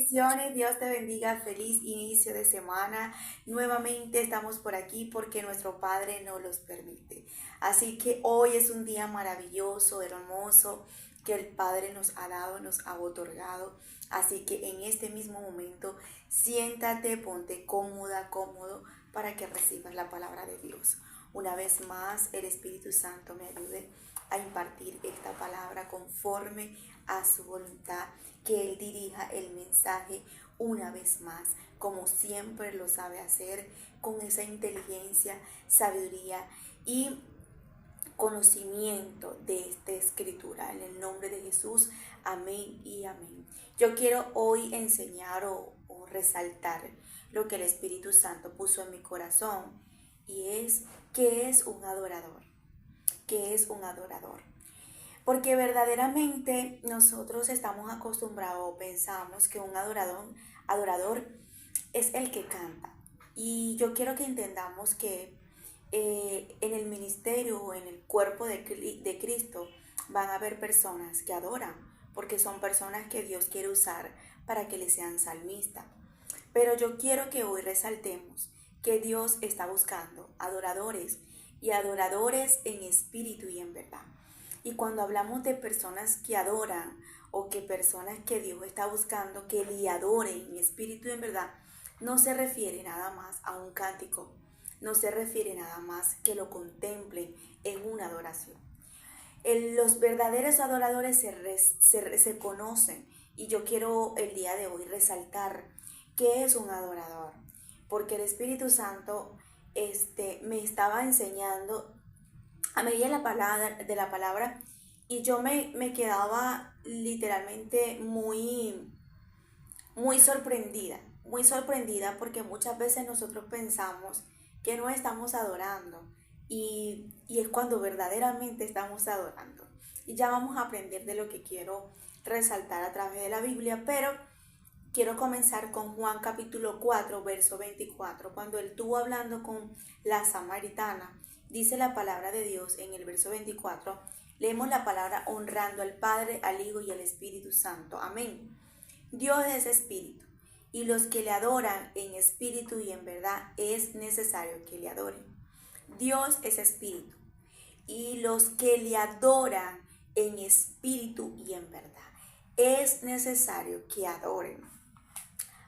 Bendiciones, Dios te bendiga, feliz inicio de semana. Nuevamente estamos por aquí porque nuestro Padre nos los permite. Así que hoy es un día maravilloso, hermoso, que el Padre nos ha dado, nos ha otorgado. Así que en este mismo momento, siéntate, ponte cómoda, cómodo, para que recibas la palabra de Dios. Una vez más, el Espíritu Santo me ayude a impartir esta palabra conforme a su voluntad, que Él dirija el mensaje una vez más, como siempre lo sabe hacer, con esa inteligencia, sabiduría y conocimiento de esta escritura. En el nombre de Jesús, amén y amén. Yo quiero hoy enseñar o resaltar lo que el Espíritu Santo puso en mi corazón, y es ¿qué es un adorador? ¿Qué es un adorador? Porque verdaderamente nosotros estamos acostumbrados o pensamos que un adorador es el que canta. Y yo quiero que entendamos que en el ministerio o en el cuerpo de Cristo van a haber personas que adoran, porque son personas que Dios quiere usar para que le sean salmistas. Pero yo quiero que hoy resaltemos que Dios está buscando adoradores, y adoradores en espíritu y en verdad. Y cuando hablamos de personas que adoran, o que personas que Dios está buscando que le adoren en espíritu y en verdad, no se refiere nada más a un cántico, no se refiere nada más que lo contemplen en una adoración. Los verdaderos adoradores se conocen, y yo quiero el día de hoy resaltar qué es un adorador, porque el Espíritu Santo me estaba enseñando a medida de la palabra, y yo me quedaba literalmente muy sorprendida, porque muchas veces nosotros pensamos que no estamos adorando, y es cuando verdaderamente estamos adorando. Y ya vamos a aprender de lo que quiero resaltar a través de la Biblia, pero quiero comenzar con Juan capítulo 4, verso 24, cuando él estuvo hablando con la samaritana. Dice la palabra de Dios en el verso 24, leemos la palabra: honrando al Padre, al Hijo y al Espíritu Santo. Amén. Dios es espíritu, y los que le adoran en espíritu y en verdad es necesario que le adoren. Dios es espíritu, y los que le adoran en espíritu y en verdad es necesario que adoren.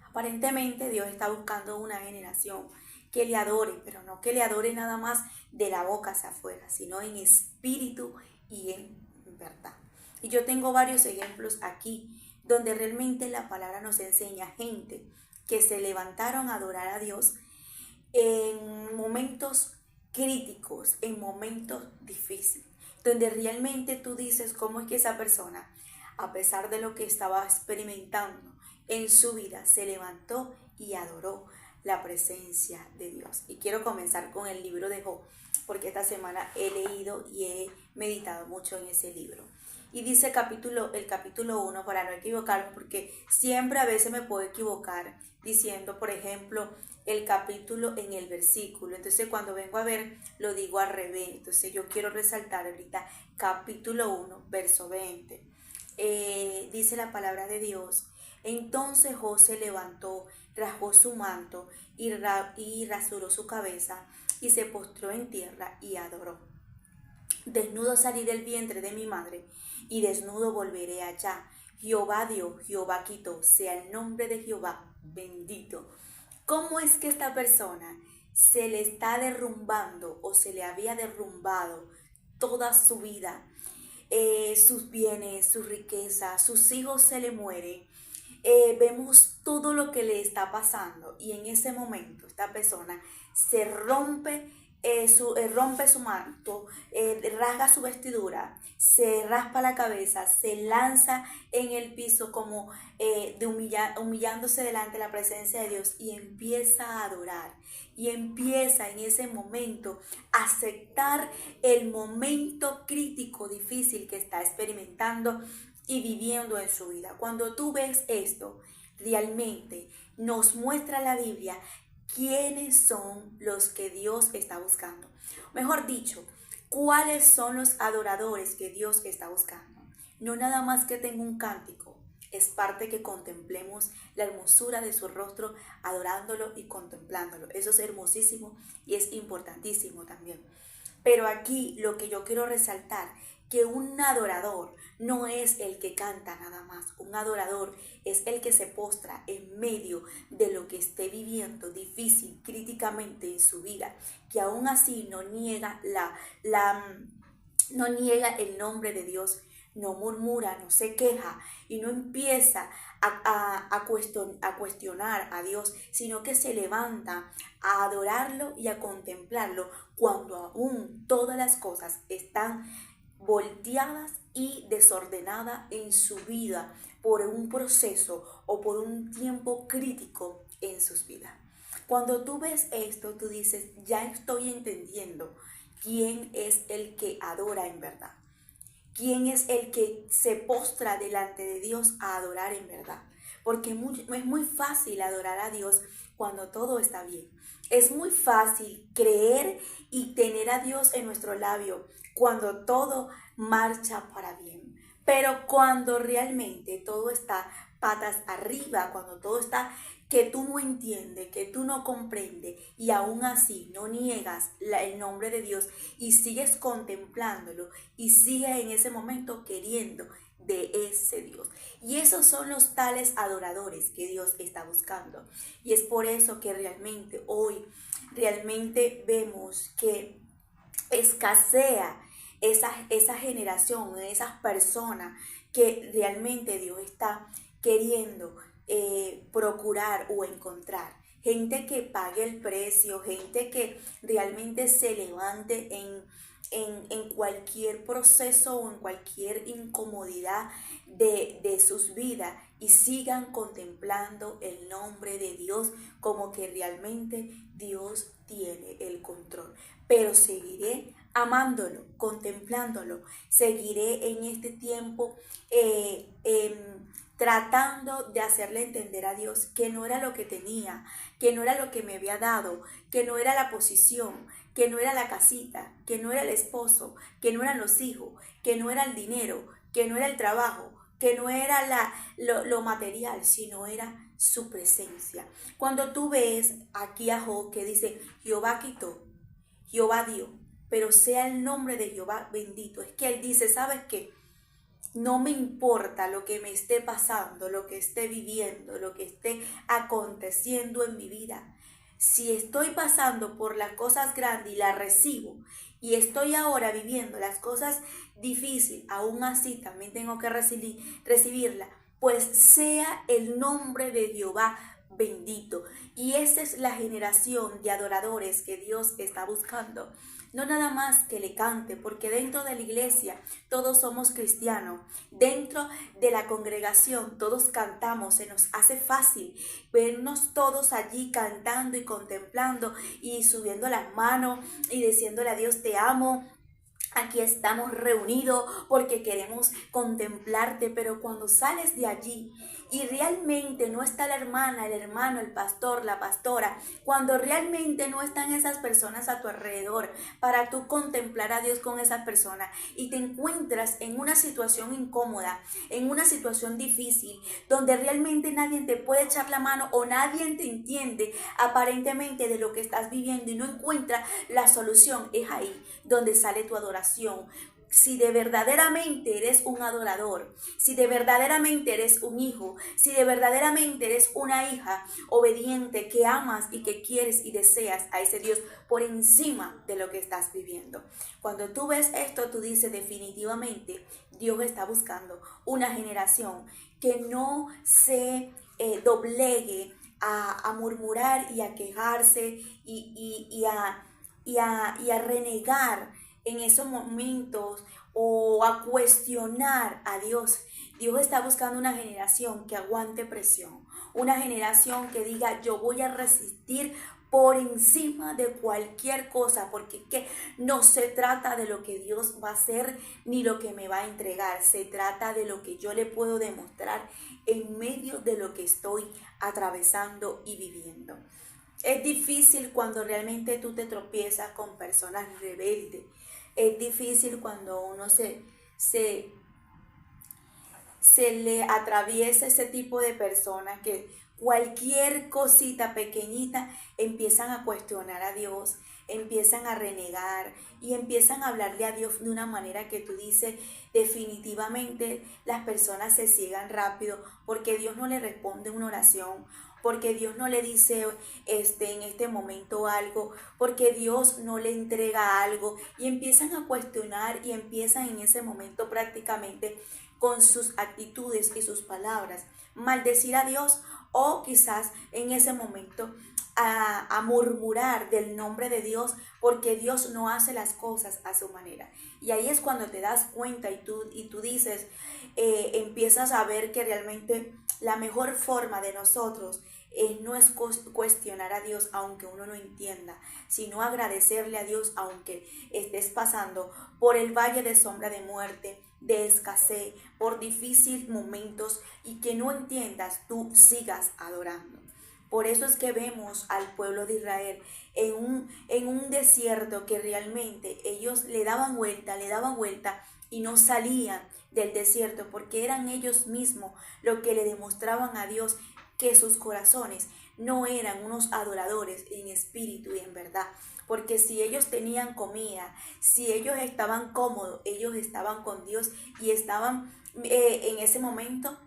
Aparentemente Dios está buscando una generación que le adore, pero no que le adore nada más de la boca hacia afuera, sino en espíritu y en verdad. Y yo tengo varios ejemplos aquí donde realmente la palabra nos enseña gente que se levantaron a adorar a Dios en momentos críticos, en momentos difíciles, donde realmente tú dices cómo es que esa persona, a pesar de lo que estaba experimentando en su vida, se levantó y adoró la presencia de Dios. Y quiero comenzar con el libro de Job, porque esta semana he leído y he meditado mucho en ese libro. Y dice el capítulo 1, para no equivocarme, porque siempre a veces me puedo equivocar diciendo, por ejemplo, el capítulo en el versículo. Entonces cuando vengo a ver, lo digo al revés. Entonces yo quiero resaltar ahorita capítulo 1, verso 20. Dice la palabra de Dios: entonces José levantó, rasgó su manto y rasuró su cabeza, y se postró en tierra y adoró. Desnudo salí del vientre de mi madre, y desnudo volveré allá. Jehová dio, Jehová quitó, sea el nombre de Jehová bendito. ¿Cómo es que esta persona se le está derrumbando, o se le había derrumbado toda su vida? Sus bienes, su riqueza, sus hijos se le mueren. Vemos todo lo que le está pasando, y en ese momento esta persona se rompe su manto, rasga su vestidura, se raspa la cabeza, se lanza en el piso como humillándose delante de la presencia de Dios, y empieza a adorar, y empieza en ese momento a aceptar el momento crítico, difícil que está experimentando y viviendo en su vida. Cuando tú ves esto, realmente nos muestra la Biblia quiénes son los que Dios está buscando. Mejor dicho, cuáles son los adoradores que Dios está buscando. No nada más que tenga un cántico, Es parte que contemplemos la hermosura de su rostro, adorándolo y contemplándolo. Eso es hermosísimo y es importantísimo también. Pero aquí lo que yo quiero resaltar, que un adorador no es el que canta nada más. Un adorador es el que se postra en medio de lo que esté viviendo difícil, críticamente en su vida, que aún así no niega no niega el nombre de Dios, no murmura, no se queja y no empieza a cuestionar a Dios, sino que se levanta a adorarlo y a contemplarlo cuando aún todas las cosas están volteadas y desordenadas en su vida por un proceso o por un tiempo crítico en sus vidas. Cuando tú ves esto, tú dices, ya estoy entendiendo quién es el que adora en verdad. ¿Quién es el que se postra delante de Dios a adorar en verdad? Porque es muy fácil adorar a Dios cuando todo está bien. Es muy fácil creer y tener a Dios en nuestro labio cuando todo marcha para bien. Pero cuando realmente todo está patas arriba, cuando todo está que tú no entiendes, que tú no comprendes y aún así no niegas el nombre de Dios y sigues contemplándolo y sigues en ese momento queriendo de ese Dios. Y esos son los tales adoradores que Dios está buscando. Y es por eso que realmente hoy realmente vemos que escasea esa generación, esas personas que realmente Dios está queriendo procurar o encontrar. Gente que pague el precio, gente que realmente se levante en cualquier proceso o en cualquier incomodidad de sus vidas y sigan contemplando el nombre de Dios como que realmente Dios tiene el control. Pero seguiré amándolo, contemplándolo, seguiré en este tiempo tratando de hacerle entender a Dios que no era lo que tenía, que no era lo que me había dado, que no era la posición, que no era la casita, que no era el esposo, que no eran los hijos, que no era el dinero, que no era el trabajo, que no era lo material, sino era su presencia. Cuando tú ves aquí a Job que dice, Jehová quitó, Jehová dio, pero sea el nombre de Jehová bendito. Es que él dice, ¿sabes qué? No me importa lo que me esté pasando, lo que esté viviendo, lo que esté aconteciendo en mi vida. Si estoy pasando por las cosas grandes y las recibo y estoy ahora viviendo las cosas difíciles, aún así también tengo que recibirla, pues sea el nombre de Jehová bendito. Y esa es la generación de adoradores que Dios está buscando. No nada más que le cante, porque dentro de la iglesia todos somos cristianos. Dentro de la congregación todos cantamos, se nos hace fácil vernos todos allí cantando y contemplando y subiendo las manos y diciéndole a Dios te amo. Aquí estamos reunidos porque queremos contemplarte, pero cuando sales de allí y realmente no está la hermana, el hermano, el pastor, la pastora, cuando realmente no están esas personas a tu alrededor para tú contemplar a Dios con esas personas y te encuentras en una situación incómoda, en una situación difícil, donde realmente nadie te puede echar la mano o nadie te entiende aparentemente de lo que estás viviendo y no encuentra la solución, es ahí donde sale tu adoración. Si de verdaderamente eres un adorador, si de verdaderamente eres un hijo, si de verdaderamente eres una hija obediente que amas y que quieres y deseas a ese Dios por encima de lo que estás viviendo. Cuando tú ves esto, tú dices definitivamente Dios está buscando una generación que no se doblegue a murmurar y a quejarse y a renegar en esos momentos o a cuestionar a Dios. Dios está buscando una generación que aguante presión, una generación que diga yo voy a resistir por encima de cualquier cosa, porque ¿qué? No se trata de lo que Dios va a hacer ni lo que me va a entregar, se trata de lo que yo le puedo demostrar en medio de lo que estoy atravesando y viviendo. Es difícil cuando realmente tú te tropiezas con personas rebeldes. Es difícil cuando uno se se le atraviesa ese tipo de personas que cualquier cosita pequeñita empiezan a cuestionar a Dios, empiezan a renegar y empiezan a hablarle a Dios de una manera que tú dices, definitivamente las personas se ciegan rápido porque Dios no le responde una oración, porque Dios no le dice en este momento algo, porque Dios no le entrega algo y empiezan a cuestionar y empiezan en ese momento prácticamente con sus actitudes y sus palabras maldecir a Dios o quizás en ese momento a murmurar del nombre de Dios porque Dios no hace las cosas a su manera. Y ahí es cuando te das cuenta y tú dices, empiezas a ver que realmente la mejor forma de nosotros no es cuestionar a Dios aunque uno no entienda, sino agradecerle a Dios aunque estés pasando por el valle de sombra de muerte, de escasez, por difíciles momentos y que no entiendas, tú sigas adorando. Por eso es que vemos al pueblo de Israel en un desierto que realmente ellos le daban vuelta y no salían del desierto porque eran ellos mismos los que le demostraban a Dios que sus corazones no eran unos adoradores en espíritu y en verdad. Porque si ellos tenían comida, si ellos estaban cómodos, ellos estaban con Dios y estaban en ese momento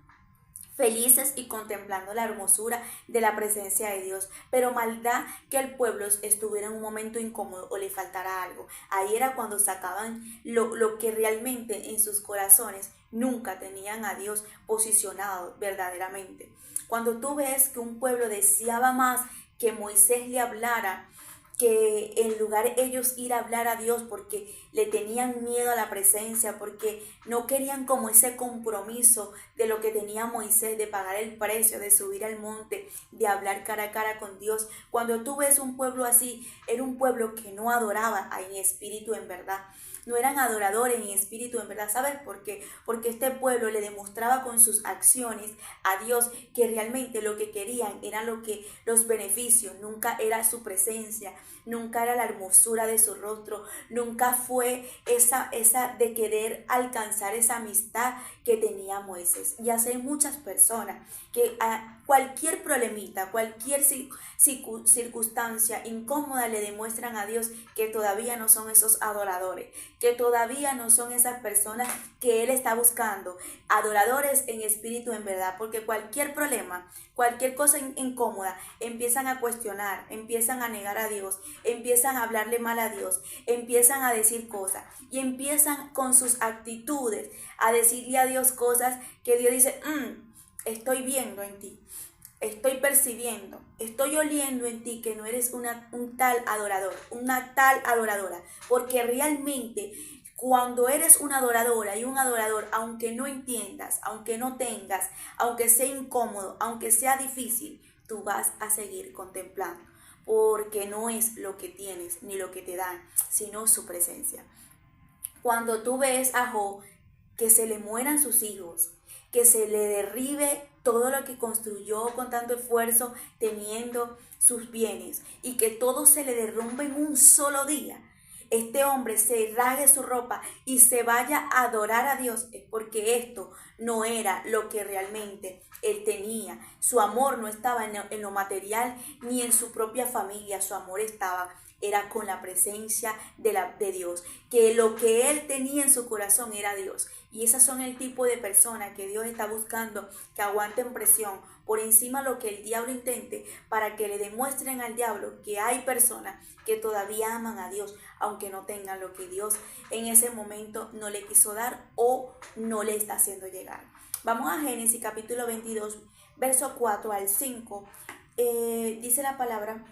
felices y contemplando la hermosura de la presencia de Dios. Pero maldad que el pueblo estuviera en un momento incómodo o le faltara algo. Ahí era cuando sacaban lo que realmente en sus corazones nunca tenían a Dios posicionado verdaderamente. Cuando tú ves que un pueblo deseaba más que Moisés le hablara, que en lugar ellos ir a hablar a Dios porque le tenían miedo a la presencia, porque no querían como ese compromiso de lo que tenía Moisés, de pagar el precio, de subir al monte, de hablar cara a cara con Dios. Cuando tú ves un pueblo así, era un pueblo que no adoraba en espíritu en verdad. No eran adoradores en espíritu en verdad. ¿Sabes por qué? Porque este pueblo le demostraba con sus acciones a Dios que realmente lo que querían era los beneficios, nunca era su presencia, nunca era la hermosura de su rostro, nunca fue esa de querer alcanzar esa amistad que tenía Moisés. Y así hay muchas personas que a cualquier problemita, cualquier circunstancia incómoda le demuestran a Dios que todavía no son esos adoradores, que todavía no son esas personas que Él está buscando, adoradores en espíritu en verdad, porque cualquier problema, cualquier cosa incómoda, empiezan a cuestionar, empiezan a negar a Dios, empiezan a hablarle mal a Dios, empiezan a decir cosas y empiezan con sus actitudes a decirle a Dios cosas que Dios dice, estoy viendo en ti. Estoy percibiendo, estoy oliendo en ti que no eres un tal adorador, una tal adoradora, porque realmente cuando eres una adoradora y un adorador, aunque no entiendas, aunque no tengas, aunque sea incómodo, aunque sea difícil, tú vas a seguir contemplando, porque no es lo que tienes ni lo que te dan, sino su presencia. Cuando tú ves a Job que se le mueran sus hijos, que se le derribe todo lo que construyó con tanto esfuerzo, teniendo sus bienes, y que todo se le derrumbe en un solo día, este hombre se rasgue su ropa y se vaya a adorar a Dios, es porque esto no era lo que realmente él tenía. Su amor no estaba en lo material ni en su propia familia, su amor era con la presencia de Dios, que lo que él tenía en su corazón era Dios. Y esas son el tipo de personas que Dios está buscando, que aguanten presión por encima de lo que el diablo intente, para que le demuestren al diablo que hay personas que todavía aman a Dios, aunque no tengan lo que Dios en ese momento no le quiso dar o no le está haciendo llegar. Vamos a Génesis capítulo 22, verso 4 al 5. Dice la palabra: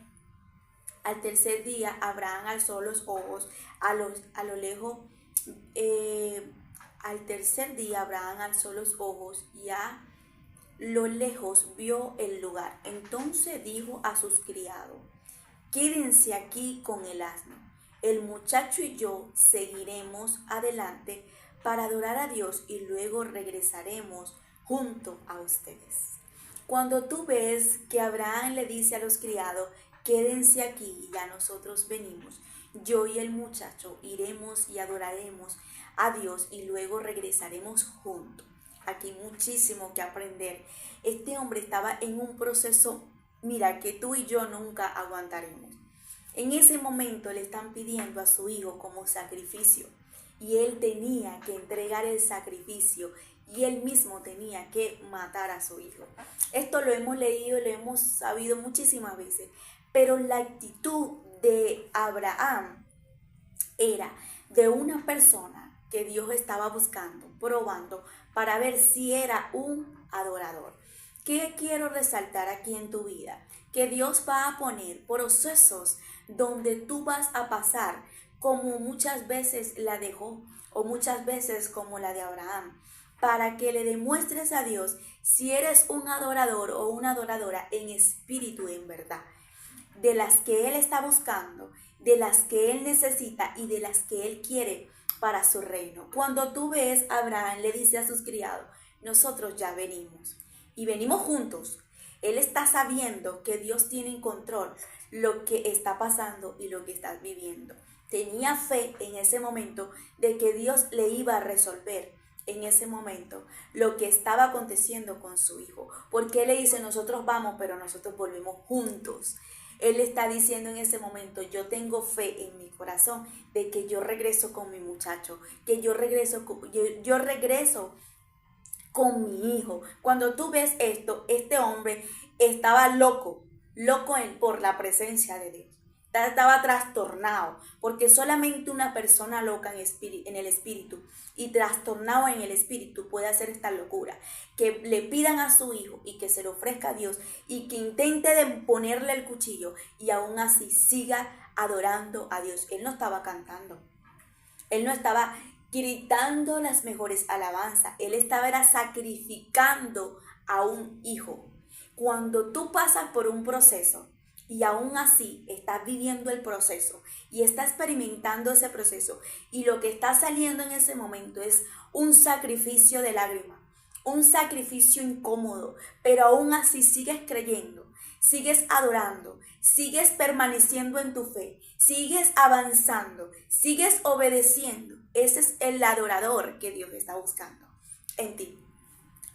al tercer día Abraham alzó los ojos a lo lejos. Al tercer día Abraham alzó los ojos y a lo lejos vio el lugar. Entonces dijo a sus criados: quédense aquí con el asno. El muchacho y yo seguiremos adelante para adorar a Dios y luego regresaremos junto a ustedes. Cuando tú ves que Abraham le dice a los criados: quédense aquí, ya nosotros venimos, yo y el muchacho iremos y adoraremos a Dios y luego regresaremos juntos. aquí muchísimo que aprender. Este hombre estaba en un proceso, mira, que tú y yo nunca aguantaremos. En ese momento le están pidiendo a su hijo como sacrificio y él tenía que entregar el sacrificio y él mismo tenía que matar a su hijo. Esto lo hemos leído y lo hemos sabido muchísimas veces, pero la actitud de Abraham era de una persona que Dios estaba buscando, probando, para ver si era un adorador. ¿Qué quiero resaltar aquí en tu vida? Que Dios va a poner procesos donde tú vas a pasar como muchas veces la dejó o muchas veces como la de Abraham, para que le demuestres a Dios si eres un adorador o una adoradora en espíritu y en verdad, de las que Él está buscando, de las que Él necesita y de las que Él quiere para su reino. Cuando tú ves, Abraham le dice a sus criados, nosotros ya venimos y venimos juntos. Él está sabiendo que Dios tiene en control lo que está pasando y lo que estás viviendo. Tenía fe en ese momento de que Dios le iba a resolver en ese momento lo que estaba aconteciendo con su hijo. Porque Él le dice, nosotros vamos, pero nosotros volvemos juntos. Él está diciendo en ese momento, yo tengo fe en mi corazón de que yo regreso con mi muchacho, que yo regreso con mi hijo. Cuando tú ves esto, este hombre estaba loco por la presencia de Dios. Estaba trastornado, porque solamente una persona loca en el espíritu y trastornado en el espíritu puede hacer esta locura, que le pidan a su hijo y que se lo ofrezca a Dios y que intente de ponerle el cuchillo y aún así siga adorando a Dios. Él no estaba cantando, él no estaba gritando las mejores alabanzas, él estaba sacrificando a un hijo. Cuando tú pasas por un proceso y aún así estás viviendo el proceso y estás experimentando ese proceso y lo que está saliendo en ese momento es un sacrificio de lágrimas, un sacrificio incómodo, pero aún así sigues creyendo, sigues adorando, sigues permaneciendo en tu fe, sigues avanzando, sigues obedeciendo. Ese es el adorador que Dios está buscando en ti.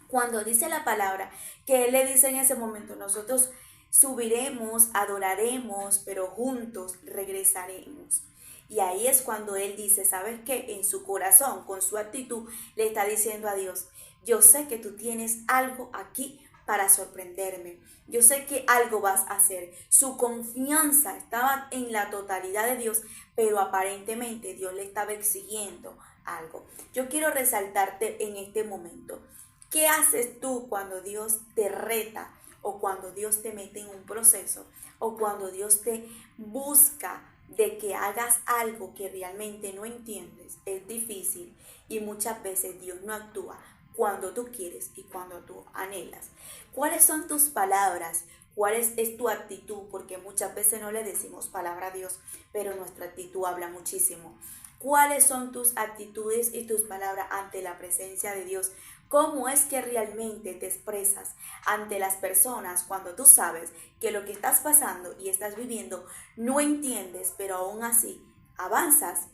Cuando dice la palabra que Él le dice en ese momento, nosotros subiremos, adoraremos, pero juntos regresaremos. Y ahí es cuando Él dice, ¿sabes qué? En su corazón, con su actitud, le está diciendo a Dios, yo sé que tú tienes algo aquí para sorprenderme. Yo sé que algo vas a hacer. Su confianza estaba en la totalidad de Dios, pero aparentemente Dios le estaba exigiendo algo. Yo quiero resaltarte en este momento. ¿Qué haces tú cuando Dios te reta o cuando Dios te mete en un proceso o cuando Dios te busca de que hagas algo que realmente no entiendes? Es difícil y muchas veces Dios no actúa cuando tú quieres y cuando tú anhelas. ¿Cuáles son tus palabras? ¿Cuál es tu actitud? Porque muchas veces no le decimos palabra a Dios, pero nuestra actitud habla muchísimo. ¿Cuáles son tus actitudes y tus palabras ante la presencia de Dios? ¿Cómo es que realmente te expresas ante las personas cuando tú sabes que lo que estás pasando y estás viviendo no entiendes, pero aún así avanzas,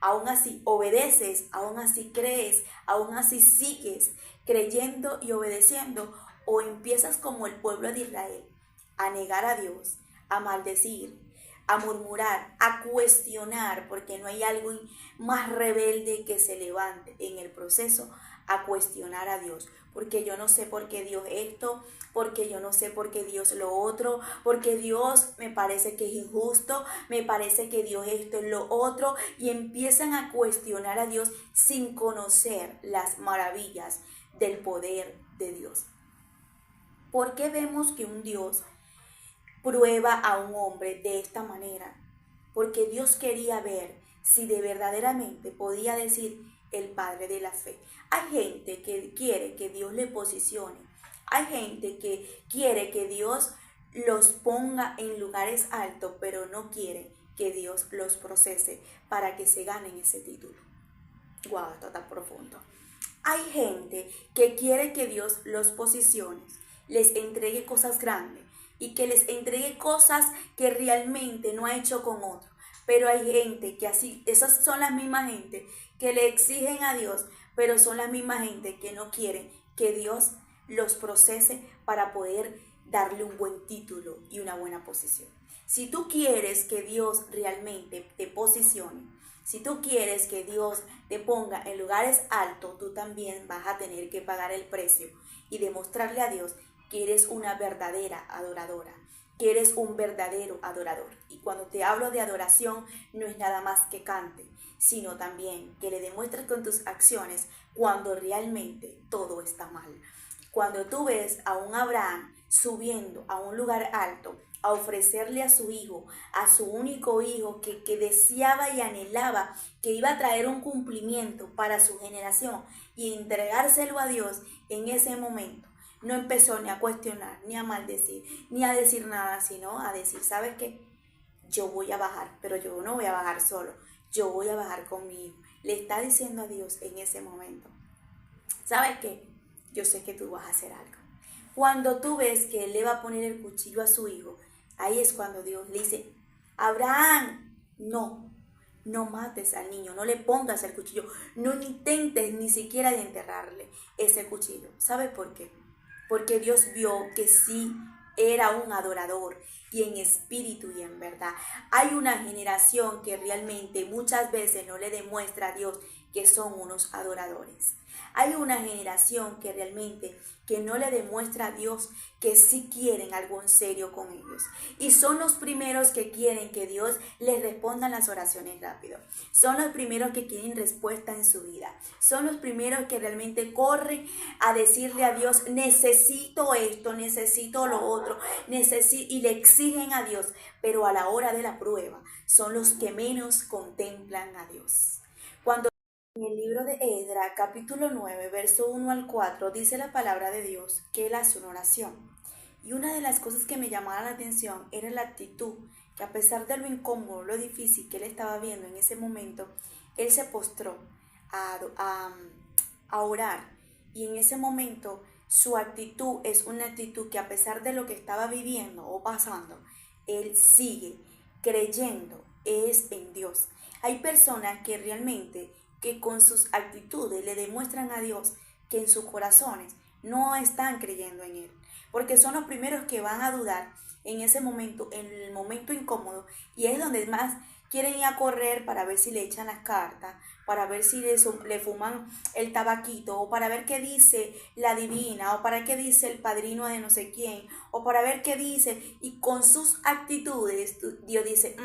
aún así obedeces, aún así crees, aún así sigues creyendo y obedeciendo, o empiezas como el pueblo de Israel a negar a Dios, a maldecir, a murmurar, a cuestionar, porque no hay algo más rebelde que se levante en el proceso a cuestionar a Dios, porque yo no sé por qué Dios esto, porque yo no sé por qué Dios lo otro, porque Dios me parece que es injusto, me parece que Dios esto es lo otro, y empiezan a cuestionar a Dios sin conocer las maravillas del poder de Dios. ¿Por qué vemos que un Dios prueba a un hombre de esta manera? Porque Dios quería ver si de verdaderamente podía decir el padre de la fe. Hay gente que quiere que Dios le posicione. Hay gente que quiere que Dios los ponga en lugares altos, pero no quiere que Dios los procese para que se ganen ese título. Wow, esto está profundo. Hay gente que quiere que Dios los posicione, les entregue cosas grandes y que les entregue cosas que realmente no ha hecho con otros. Pero hay gente que así, esas son las mismas gente que le exigen a Dios, pero son las mismas gente que no quieren que Dios los procese para poder darle un buen título y una buena posición. Si tú quieres que Dios realmente te posicione, si tú quieres que Dios te ponga en lugares altos, tú también vas a tener que pagar el precio y demostrarle a Dios que eres una verdadera adoradora, que eres un verdadero adorador. Y cuando te hablo de adoración, no es nada más que cante, sino también que le demuestres con tus acciones cuando realmente todo está mal. Cuando tú ves a un Abraham subiendo a un lugar alto, a ofrecerle a su hijo, a su único hijo que deseaba y anhelaba que iba a traer un cumplimiento para su generación y entregárselo a Dios en ese momento, no empezó ni a cuestionar, ni a maldecir, ni a decir nada, sino a decir, ¿sabes qué? Yo voy a bajar, pero yo no voy a bajar solo, yo voy a bajar con mi hijo. Le está diciendo a Dios en ese momento, ¿sabes qué? Yo sé que tú vas a hacer algo. Cuando tú ves que él le va a poner el cuchillo a su hijo, ahí es cuando Dios le dice, Abraham, no mates al niño, no le pongas el cuchillo, no intentes ni siquiera de enterrarle ese cuchillo. ¿Sabe por qué? Porque Dios vio que sí era un adorador y en espíritu y en verdad. Hay una generación que realmente muchas veces no le demuestra a Dios que son unos adoradores. Hay una generación que realmente que no le demuestra a Dios que sí quieren algo en serio con ellos. Y son los primeros que quieren que Dios les responda las oraciones rápido. Son los primeros que quieren respuesta en su vida. Son los primeros que realmente corren a decirle a Dios, necesito esto, necesito lo otro, y le exigen a Dios. Pero a la hora de la prueba son los que menos contemplan a Dios. Cuando en el libro de Esdras, capítulo 9, verso 1 al 4, dice la palabra de Dios que él hace una oración. Y una de las cosas que me llamaba la atención era la actitud, que a pesar de lo incómodo, lo difícil que él estaba viendo en ese momento, él se postró a orar. Y en ese momento su actitud es una actitud que a pesar de lo que estaba viviendo o pasando, él sigue creyendo es en Dios. Hay personas que realmente que con sus actitudes le demuestran a Dios que en sus corazones no están creyendo en Él, porque son los primeros que van a dudar en ese momento, en el momento incómodo, y es donde más quieren ir a correr para ver si le echan las cartas, para ver si le fuman el tabaquito, o para ver qué dice la divina, o para qué dice el padrino de no sé quién, o para ver qué dice, y con sus actitudes Dios dice,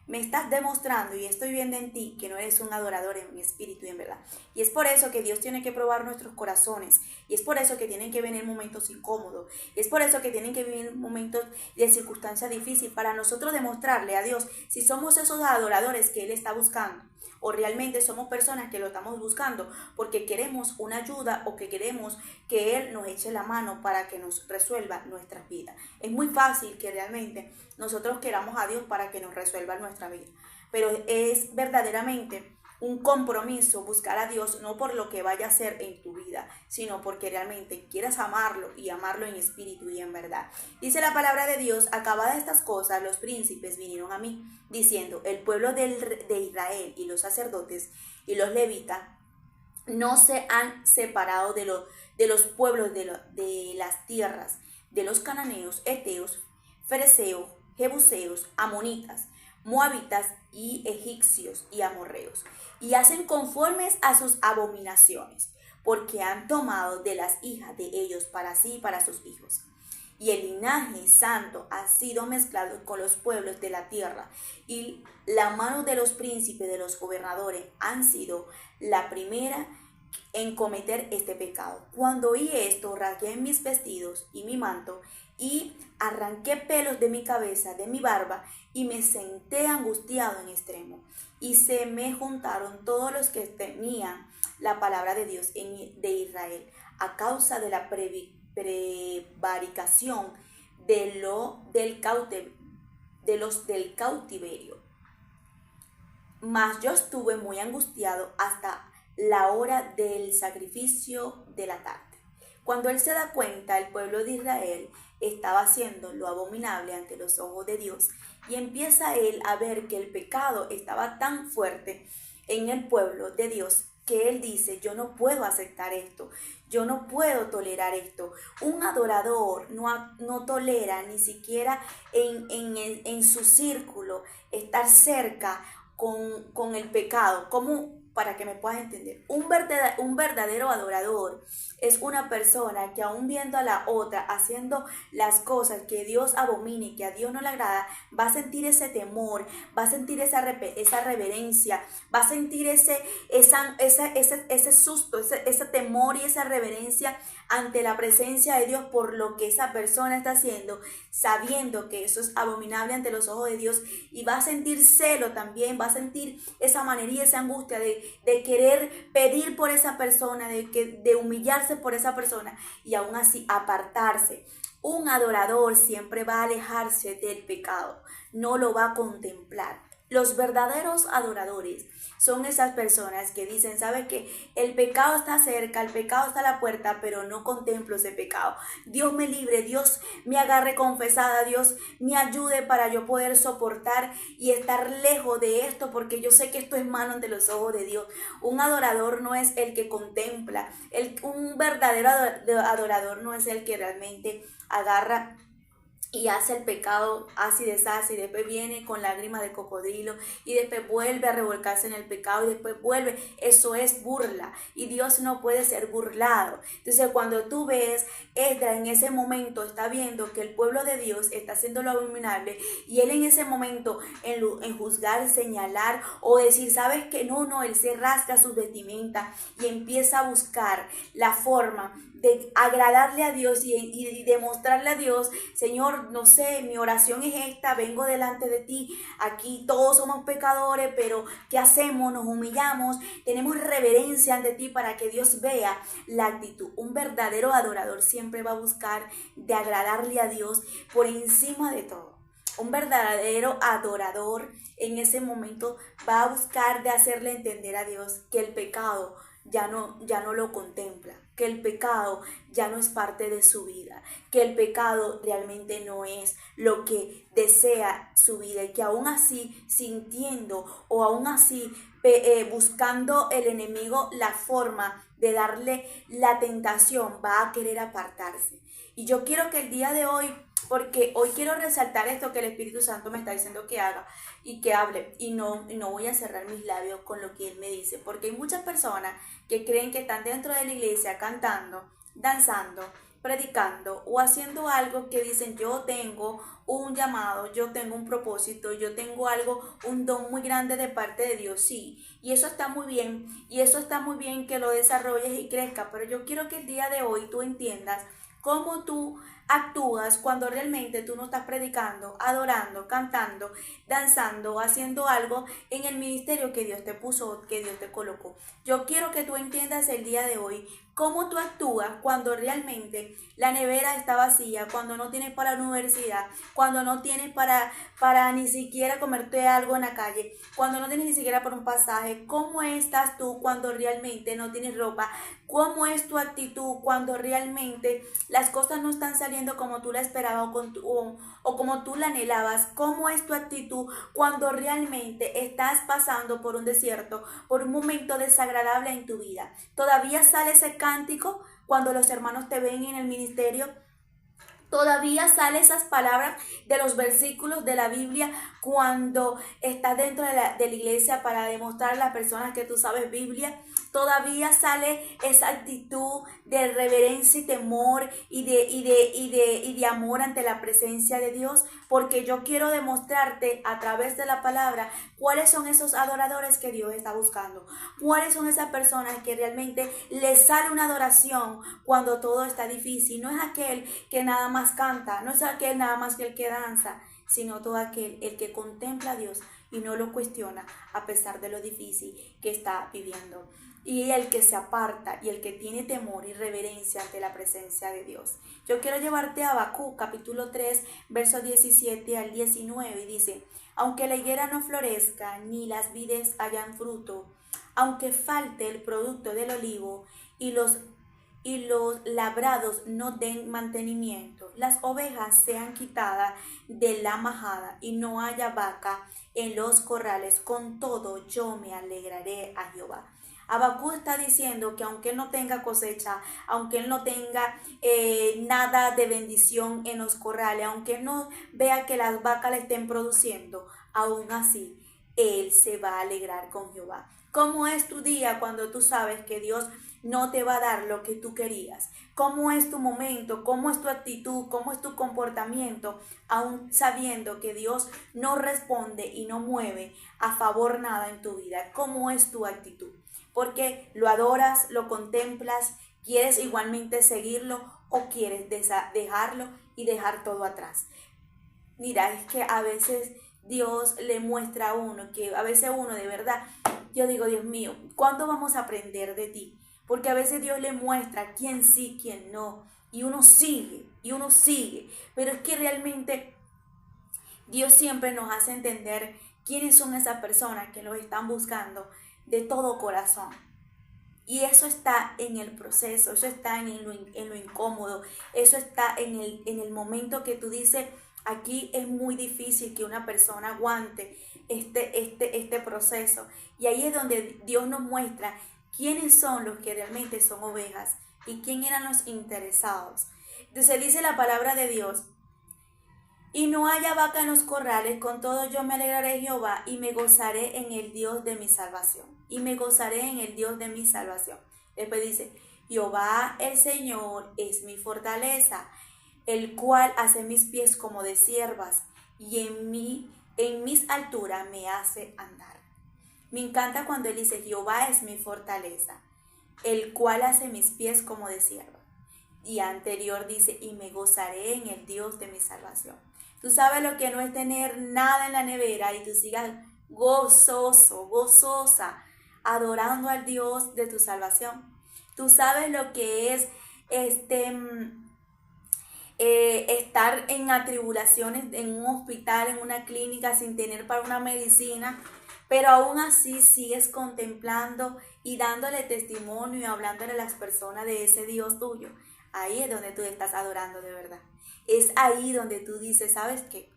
me estás demostrando y estoy viendo en ti que no eres un adorador en mi espíritu y en verdad. Y es por eso que Dios tiene que probar nuestros corazones. Y es por eso que tienen que venir momentos incómodos. Y es por eso que tienen que venir momentos de circunstancias difíciles para nosotros demostrarle a Dios si somos esos adoradores que Él está buscando. O realmente somos personas que lo estamos buscando porque queremos una ayuda o que queremos que Él nos eche la mano para que nos resuelva nuestras vidas. Es muy fácil que realmente nosotros queramos a Dios para que nos resuelva nuestra vida, pero es verdaderamente un compromiso buscar a Dios no por lo que vaya a hacer en tu vida, sino porque realmente quieras amarlo y amarlo en espíritu y en verdad. Dice la palabra de Dios, acabadas estas cosas, los príncipes vinieron a mí, diciendo, el pueblo de Israel y los sacerdotes y los levitas no se han separado de los pueblos de las tierras, de los cananeos, heteos, fereceos, jebuseos, amonitas, moabitas y egipcios y amorreos, y hacen conformes a sus abominaciones, porque han tomado de las hijas de ellos para sí y para sus hijos. Y el linaje santo ha sido mezclado con los pueblos de la tierra, y la mano de los príncipes, de los gobernadores, han sido la primera en cometer este pecado. Cuando oí esto, rasgué mis vestidos y mi manto, y arranqué pelos de mi cabeza, de mi barba, y me senté angustiado en extremo. Y se me juntaron todos los que temían la palabra de Dios de Israel, a causa de la prevaricación de los del cautiverio. Mas yo estuve muy angustiado hasta la hora del sacrificio de la tarde. Cuando él se da cuenta, el pueblo de Israel estaba haciendo lo abominable ante los ojos de Dios, y empieza él a ver que el pecado estaba tan fuerte en el pueblo de Dios que él dice, yo no puedo aceptar esto, yo no puedo tolerar esto. Un adorador no tolera ni siquiera en su círculo estar cerca con el pecado. ¿Cómo? Para que me puedas entender. Un verdadero adorador es una persona que aún viendo a la otra haciendo las cosas que Dios abomina y que a Dios no le agrada, va a sentir ese temor, va a sentir esa reverencia, va a sentir ese susto, ese temor y esa reverencia ante la presencia de Dios por lo que esa persona está haciendo, sabiendo que eso es abominable ante los ojos de Dios, y va a sentir celo también, va a sentir esa manería, esa angustia de querer pedir por esa persona, de humillarse por esa persona y aún así apartarse. Un adorador siempre va a alejarse del pecado, no lo va a contemplar. Los verdaderos adoradores son esas personas que dicen, ¿sabe qué? El pecado está cerca, el pecado está a la puerta, pero no contemplo ese pecado. Dios me libre, Dios me agarre confesada, Dios me ayude para yo poder soportar y estar lejos de esto, porque yo sé que esto es malo ante los ojos de Dios. Un adorador no es el que contempla, un verdadero adorador no es el que realmente agarra y hace el pecado, hace y deshace, y después viene con lágrimas de cocodrilo, y después vuelve a revolcarse en el pecado, y después vuelve. Eso es burla, y Dios no puede ser burlado. Entonces, cuando tú ves, Esdras en ese momento está viendo que el pueblo de Dios está haciendo lo abominable, y él en ese momento, en juzgar, señalar o decir, ¿sabes qué? No, él se rasga sus vestimentas y empieza a buscar la forma de agradarle a Dios y demostrarle a Dios, Señor, no sé, mi oración es esta, vengo delante de ti, aquí todos somos pecadores, pero ¿qué hacemos? Nos humillamos, tenemos reverencia ante ti para que Dios vea la actitud. Un verdadero adorador siempre va a buscar de agradarle a Dios por encima de todo. Un verdadero adorador en ese momento va a buscar de hacerle entender a Dios que el pecado ya no lo contempla, que el pecado ya no es parte de su vida, que el pecado realmente no es lo que desea su vida, y que aún así sintiendo o aún así buscando el enemigo la forma de darle la tentación, va a querer apartarse. Y yo quiero que el día de hoy, porque hoy quiero resaltar esto que el Espíritu Santo me está diciendo que haga y que hable, y no voy a cerrar mis labios con lo que Él me dice, porque hay muchas personas que creen que están dentro de la iglesia cantando, danzando, predicando o haciendo algo, que dicen, yo tengo un llamado, yo tengo un propósito, yo tengo algo, un don muy grande de parte de Dios. Sí, y eso está muy bien, y eso está muy bien que lo desarrolles y crezca, pero yo quiero que el día de hoy tú entiendas cómo tú actúas cuando realmente tú no estás predicando, adorando, cantando, danzando, haciendo algo en el ministerio que Dios te puso, que Dios te colocó. Yo quiero que tú entiendas el día de hoy cómo tú actúas cuando realmente la nevera está vacía, cuando no tienes para la universidad, cuando no tienes para ni siquiera comerte algo en la calle, cuando no tienes ni siquiera para un pasaje. ¿Cómo estás tú cuando realmente no tienes ropa? ¿Cómo es tu actitud cuando realmente las cosas no están saliendo como tú la esperabas o como tú la anhelabas? ¿Cómo es tu actitud cuando realmente estás pasando por un desierto, por un momento desagradable en tu vida? ¿Todavía sale ese cántico cuando los hermanos te ven en el ministerio? Todavía sale esas palabras de los versículos de la Biblia cuando estás dentro de la iglesia para demostrar a las personas que tú sabes Biblia. Todavía sale esa actitud de reverencia y temor y de amor ante la presencia de Dios, porque yo quiero demostrarte a través de la palabra cuáles son esos adoradores que Dios está buscando, cuáles son esas personas que realmente les sale una adoración cuando todo está difícil. No es aquel que nada más canta, no es aquel nada más que el que danza, sino todo aquel el que contempla a Dios y no lo cuestiona a pesar de lo difícil que está viviendo, y el que se aparta y el que tiene temor y reverencia ante la presencia de Dios. Yo quiero llevarte a Habacuc capítulo 3 versos 17 al 19, y dice: aunque la higuera no florezca ni las vides hayan fruto, aunque falte el producto del olivo y los labrados no den mantenimiento, las ovejas sean quitadas de la majada y no haya vaca en los corrales, con todo yo me alegraré a Jehová. Habacuc está diciendo que aunque él no tenga cosecha, aunque él no tenga nada de bendición en los corrales, aunque él no vea que las vacas le estén produciendo, aún así él se va a alegrar con Jehová. ¿Cómo es tu día cuando tú sabes que Dios no te va a dar lo que tú querías? ¿Cómo es tu momento? ¿Cómo es tu actitud? ¿Cómo es tu comportamiento? Aún sabiendo que Dios no responde y no mueve a favor nada en tu vida. ¿Cómo es tu actitud? Porque lo adoras, lo contemplas, quieres igualmente seguirlo o quieres dejarlo y dejar todo atrás. Mira, es que a veces Dios le muestra a uno, que a veces uno de verdad, yo digo, Dios mío, ¿cuándo vamos a aprender de ti? Porque a veces Dios le muestra quién sí, quién no, y uno sigue, pero es que realmente Dios siempre nos hace entender quiénes son esas personas que los están buscando de todo corazón. Y eso está en el proceso, eso está en lo incómodo, eso está en el momento que tú dices, aquí es muy difícil que una persona aguante este proceso. Y ahí es donde Dios nos muestra quiénes son los que realmente son ovejas y quién eran los interesados. Entonces dice la palabra de Dios: y no haya vaca en los corrales, con todo yo me alegraré en Jehová y me gozaré en el Dios de mi salvación. Y me gozaré en el Dios de mi salvación. Después dice: Jehová el Señor es mi fortaleza, el cual hace mis pies como de ciervas y en mis alturas me hace andar. Me encanta cuando él dice: Jehová es mi fortaleza, el cual hace mis pies como de cierva. Y anterior dice: y me gozaré en el Dios de mi salvación. Tú sabes lo que no es tener nada en la nevera y tú sigas gozoso, gozosa, adorando al Dios de tu salvación. Tú sabes lo que es estar en atribulaciones, en un hospital, en una clínica, sin tener para una medicina, pero aún así sigues contemplando y dándole testimonio y hablándole a las personas de ese Dios tuyo. Ahí es donde tú estás adorando de verdad. Es ahí donde tú dices, ¿sabes qué?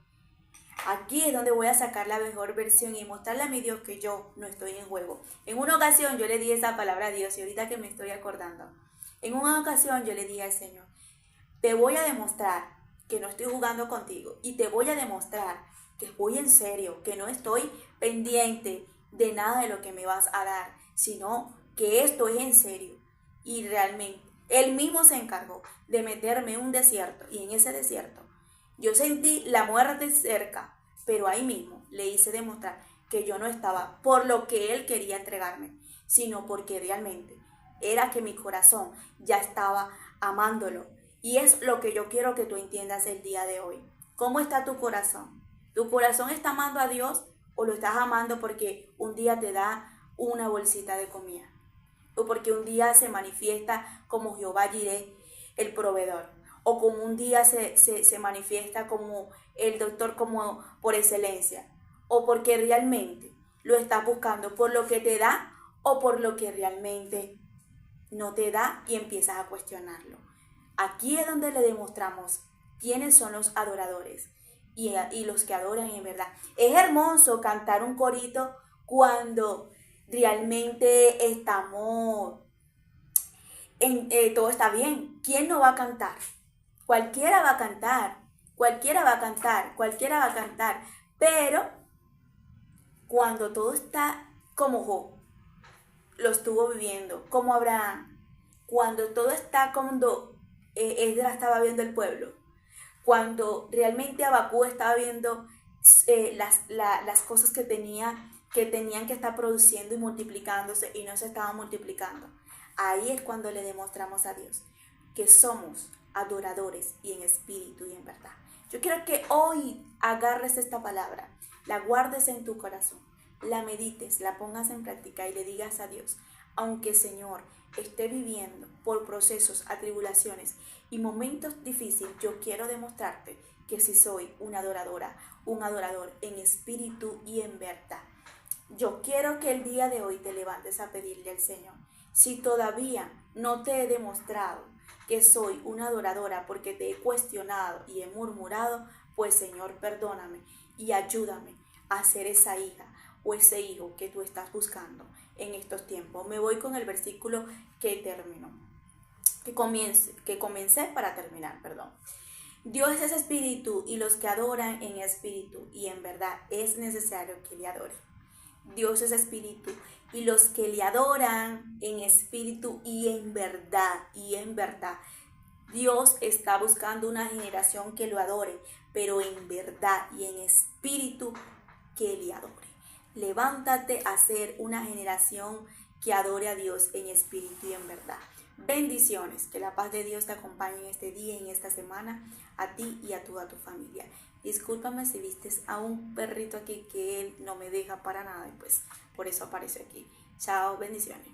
Aquí es donde voy a sacar la mejor versión y mostrarle a mi Dios que yo no estoy en juego. En una ocasión yo le di esa palabra a Dios y ahorita que me estoy acordando, en una ocasión yo le dije al Señor: te voy a demostrar que no estoy jugando contigo y te voy a demostrar que voy en serio, que no estoy pendiente de nada de lo que me vas a dar, sino que esto es en serio. Y realmente él mismo se encargó de meterme en un desierto, y en ese desierto yo sentí la muerte cerca, pero ahí mismo le hice demostrar que yo no estaba por lo que él quería entregarme, sino porque realmente era que mi corazón ya estaba amándolo. Y es lo que yo quiero que tú entiendas el día de hoy. ¿Cómo está tu corazón? ¿Tu corazón está amando a Dios o lo estás amando porque un día te da una bolsita de comida? O porque un día se manifiesta como Jehová Jireh, el proveedor. O como un día se manifiesta como el doctor como por excelencia. O porque realmente lo estás buscando por lo que te da o por lo que realmente no te da y empiezas a cuestionarlo. Aquí es donde le demostramos quiénes son los adoradores y los que adoran en verdad. Es hermoso cantar un corito cuando realmente estamos todo está bien. ¿Quién no va a cantar? Cualquiera va a cantar, cualquiera va a cantar, cualquiera va a cantar, pero cuando todo está como Job lo estuvo viviendo, como Abraham, cuando todo está cuando Esdras estaba viendo el pueblo, cuando realmente Habacuc estaba viendo las cosas que tenían que estar produciendo y multiplicándose y no se estaban multiplicando. Ahí es cuando le demostramos a Dios que somos adoradores y en espíritu y en verdad. Yo quiero que hoy agarres esta palabra, la guardes en tu corazón, la medites, la pongas en práctica y le digas a Dios: aunque Señor esté viviendo por procesos, atribulaciones y momentos difíciles, yo quiero demostrarte que sí soy una adoradora, un adorador en espíritu y en verdad. Yo quiero que el día de hoy te levantes a pedirle al Señor: si todavía no te he demostrado que soy una adoradora porque te he cuestionado y he murmurado, pues Señor, perdóname y ayúdame a ser esa hija o ese hijo que tú estás buscando en estos tiempos. Me voy con el versículo que terminó, que comencé para terminar, perdón. Dios es espíritu y los que adoran en espíritu y en verdad es necesario que le adoren. Dios es espíritu y los que le adoran en espíritu y en verdad. Dios está buscando una generación que lo adore, pero en verdad y en espíritu que le adore. Levántate a ser una generación que adore a Dios en espíritu y en verdad. Bendiciones, que la paz de Dios te acompañe en este día, en esta semana, a ti y a toda tu familia. Discúlpame si vistes a un perrito aquí que él no me deja para nada y pues por eso aparece aquí. Chao, bendiciones.